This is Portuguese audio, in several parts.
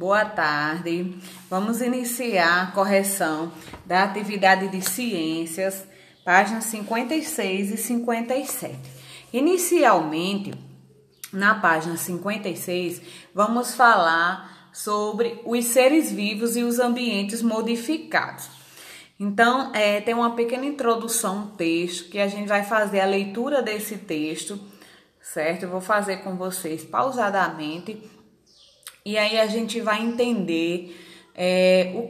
Boa tarde. Vamos iniciar a correção da atividade de ciências, páginas 56 e 57. Inicialmente, na página 56, vamos falar sobre os seres vivos e os ambientes modificados. Então, tem uma pequena introdução, um texto, que a gente vai fazer a leitura desse texto, certo? Eu vou fazer com vocês pausadamente. E aí a gente vai entender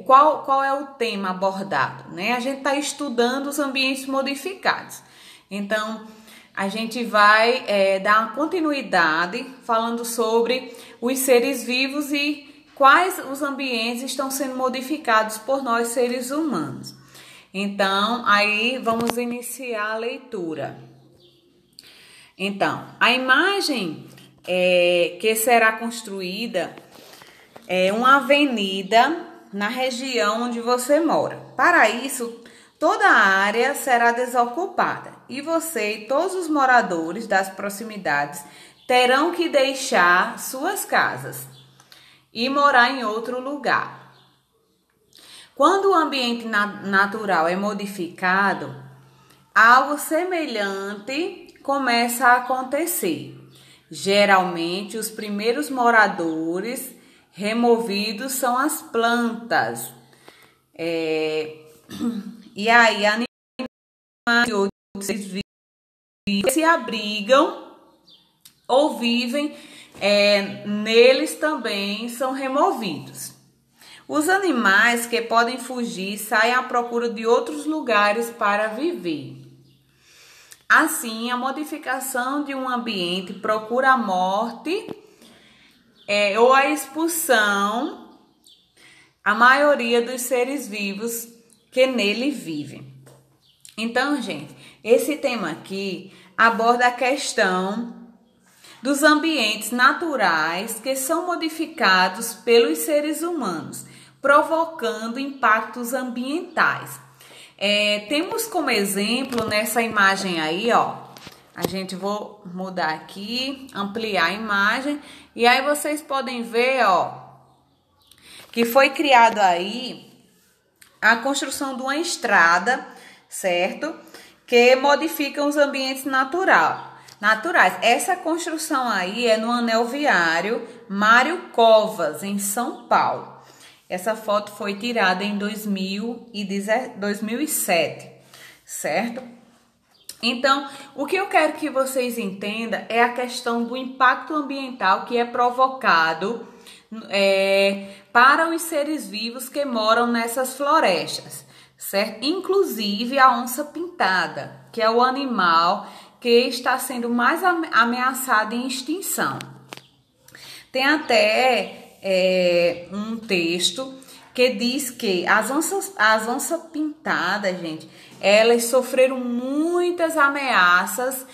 qual é o tema abordado, né? A gente está estudando os ambientes modificados. Então, a gente vai dar uma continuidade falando sobre os seres vivos e quais os ambientes estão sendo modificados por nós, seres humanos. Então, aí vamos iniciar a leitura. Então, a imagem que será construída uma avenida na região onde você mora. Para isso, toda a área será desocupada e você e todos os moradores das proximidades terão que deixar suas casas e morar em outro lugar. Quando o ambiente natural é modificado, algo semelhante começa a acontecer. Geralmente, os primeiros moradores removidos são as plantas. E aí, animais e outros seres vivos se abrigam ou vivem neles também são removidos. Os animais que podem fugir saem à procura de outros lugares para viver. Assim, a modificação de um ambiente procura a morte ou a expulsão a maioria dos seres vivos que nele vivem. Então, gente, esse tema aqui aborda a questão dos ambientes naturais que são modificados pelos seres humanos, provocando impactos ambientais. Temos como exemplo nessa imagem aí, ó, a gente vou mudar aqui, ampliar a imagem, e aí vocês podem ver, ó, que foi criado aí a construção de uma estrada, certo? Que modifica os ambientes naturais. Essa construção aí é no anel viário Mário Covas, em São Paulo. Essa foto foi tirada em 2007, certo? Então, o que eu quero que vocês entendam é a questão do impacto ambiental que é provocado para os seres vivos que moram nessas florestas, certo? Inclusive a onça-pintada, que é o animal que está sendo mais ameaçado em extinção. Tem até um texto que diz que as onças pintadas, gente, elas sofreram muitas ameaças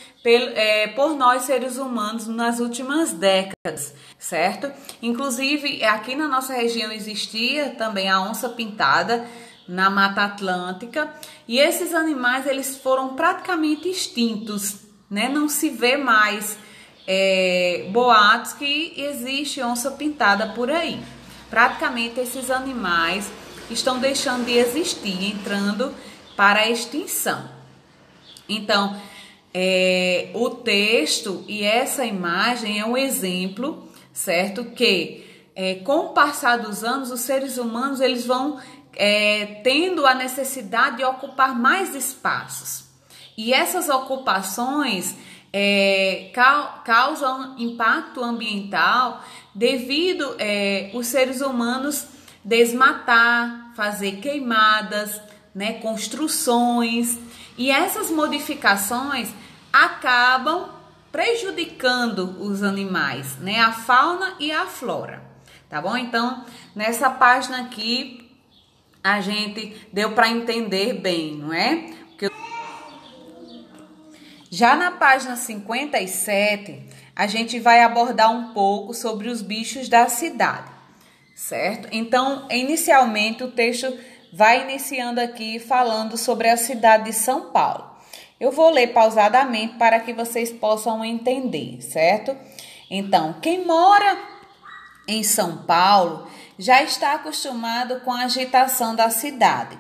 por nós seres humanos nas últimas décadas, certo? Inclusive, aqui na nossa região existia também a onça pintada na Mata Atlântica, e esses animais eles foram praticamente extintos, né? Não se vê mais boatos que existe onça pintada por aí. Praticamente esses animais estão deixando de existir, entrando para a extinção. Então, o texto e essa imagem é um exemplo, certo? Que com o passar dos anos, os seres humanos eles vão tendo a necessidade de ocupar mais espaços. E essas ocupações causam impacto ambiental devido os seres humanos desmatar, fazer queimadas, né, construções, e essas modificações acabam prejudicando os animais, né, a fauna e a flora, tá bom? Então, nessa página aqui, a gente deu para entender bem, não é? Já na página 57, a gente vai abordar um pouco sobre os bichos da cidade, certo? Então, inicialmente, o texto vai iniciando aqui falando sobre a cidade de São Paulo. Eu vou ler pausadamente para que vocês possam entender, certo? Então, quem mora em São Paulo já está acostumado com a agitação da cidade.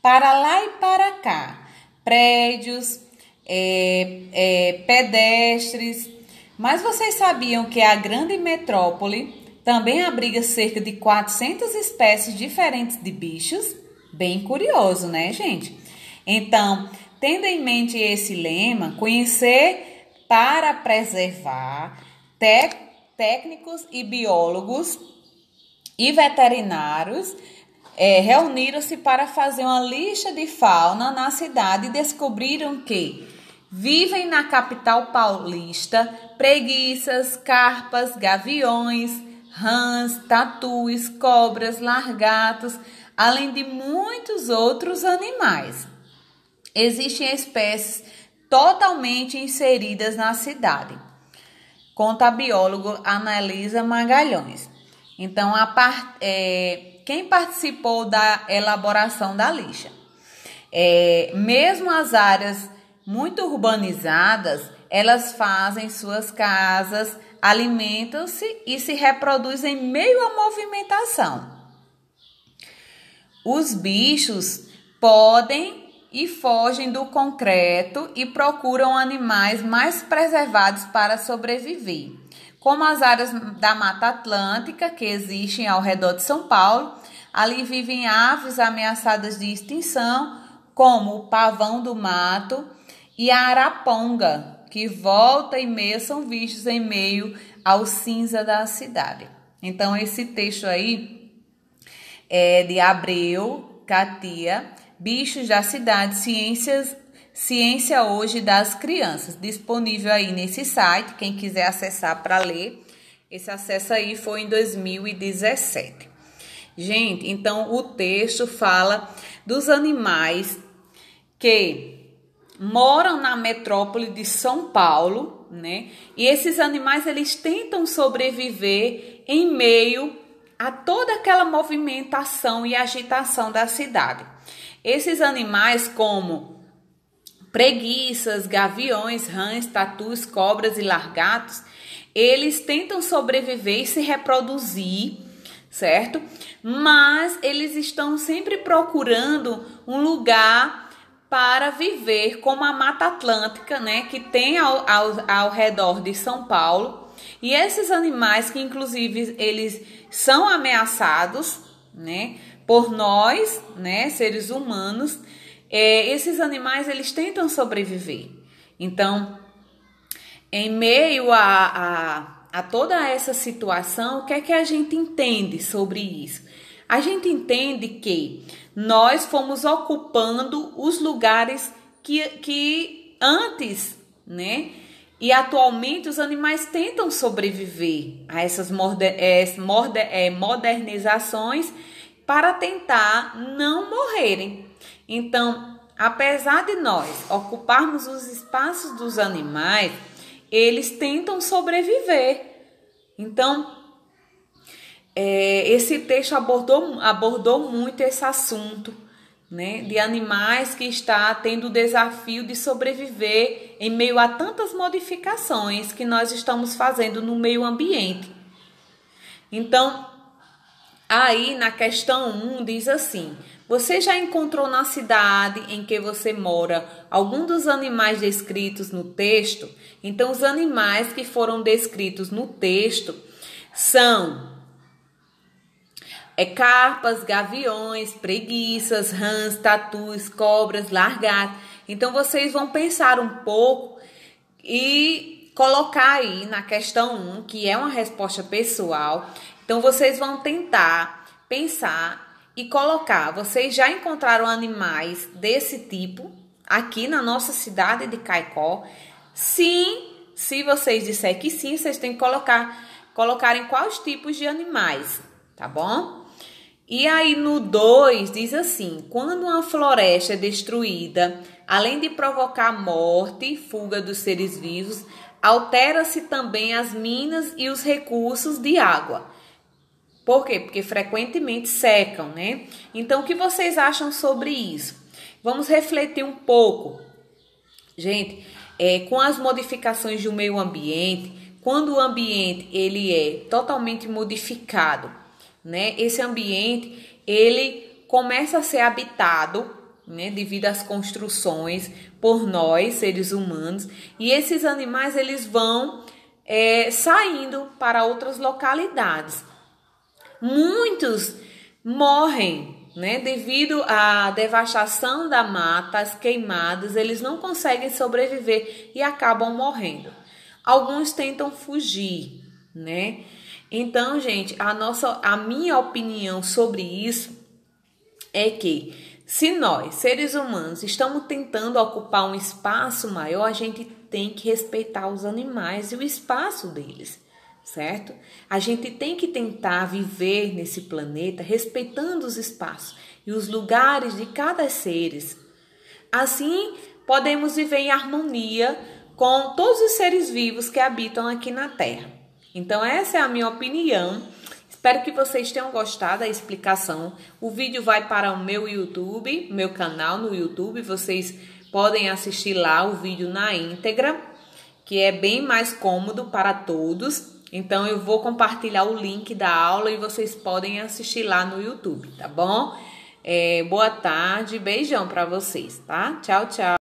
Para lá e para cá, prédios, pedestres. Mas vocês sabiam que a grande metrópole também abriga cerca de 400 espécies diferentes de bichos? Bem curioso, né, gente? Então, tendo em mente esse lema, conhecer para preservar, técnicos e biólogos e veterinários reuniram-se para fazer uma lista de fauna na cidade e descobriram que vivem na capital paulista preguiças, carpas, gaviões, rãs, tatus, cobras, largatos, além de muitos outros animais. Existem espécies totalmente inseridas na cidade, conta a bióloga Analisa Magalhães. Então, quem participou da elaboração da lista? Mesmo as áreas muito urbanizadas, elas fazem suas casas, alimentam-se e se reproduzem em meio à movimentação. Os bichos podem e fogem do concreto e procuram animais mais preservados para sobreviver, como as áreas da Mata Atlântica que existem ao redor de São Paulo. Ali vivem aves ameaçadas de extinção, como o pavão do mato e a araponga, que volta e meia são vistos em meio ao cinza da cidade. Então, esse texto aí é de Abreu, Katia, Bichos da Cidade, Ciência Hoje das Crianças, disponível aí nesse site, quem quiser acessar para ler. Esse acesso aí foi em 2017. Gente, então o texto fala dos animais que moram na metrópole de São Paulo, né? E esses animais, eles tentam sobreviver em meio a toda aquela movimentação e agitação da cidade. Esses animais, como preguiças, gaviões, rãs, tatus, cobras e largatos, eles tentam sobreviver e se reproduzir, certo? Mas eles estão sempre procurando um lugar para viver, como a Mata Atlântica, né, que tem ao redor de São Paulo. E esses animais, que inclusive eles são ameaçados, né, por nós, né, seres humanos, esses animais, eles tentam sobreviver. Então, em meio a toda essa situação, o que é que a gente entende sobre isso? A gente entende que nós fomos ocupando os lugares que antes, né? E atualmente os animais tentam sobreviver a essas modernizações para tentar não morrerem. Então, apesar de nós ocuparmos os espaços dos animais, eles tentam sobreviver. Então, esse texto abordou muito esse assunto, né, de animais que está tendo o desafio de sobreviver em meio a tantas modificações que nós estamos fazendo no meio ambiente. Então, aí na questão 1 diz assim: você já encontrou na cidade em que você mora algum dos animais descritos no texto? Então, os animais que foram descritos no texto são carpas, gaviões, preguiças, rãs, tatus, cobras, largatos. Então, vocês vão pensar um pouco e colocar aí na questão 1, que é uma resposta pessoal. Então, vocês vão tentar pensar e colocar. Vocês já encontraram animais desse tipo aqui na nossa cidade de Caicó? Sim, se vocês disserem que sim, vocês têm que colocarem quais tipos de animais, tá bom? E aí no 2 diz assim: quando uma floresta é destruída, além de provocar morte e fuga dos seres vivos, altera-se também as minas e os recursos de água. Por quê? Porque frequentemente secam, né? Então, o que vocês acham sobre isso? Vamos refletir um pouco. Gente, com as modificações do meio ambiente, quando o ambiente ele é totalmente modificado, né? Esse ambiente ele começa a ser habitado, né, devido às construções por nós, seres humanos, e esses animais eles vão saindo para outras localidades. Muitos morrem, né, devido à devastação da mata, as queimadas, eles não conseguem sobreviver e acabam morrendo. Alguns tentam fugir, né? Então, gente, a minha opinião sobre isso é que se nós, seres humanos, estamos tentando ocupar um espaço maior, a gente tem que respeitar os animais e o espaço deles, certo? A gente tem que tentar viver nesse planeta respeitando os espaços e os lugares de cada seres. Assim, podemos viver em harmonia com todos os seres vivos que habitam aqui na Terra. Então, essa é a minha opinião. Espero que vocês tenham gostado da explicação. O vídeo vai para o meu YouTube, meu canal no YouTube. Vocês podem assistir lá o vídeo na íntegra, que é bem mais cômodo para todos. Então, eu vou compartilhar o link da aula e vocês podem assistir lá no YouTube, tá bom? Boa tarde, beijão para vocês, tá? Tchau, tchau.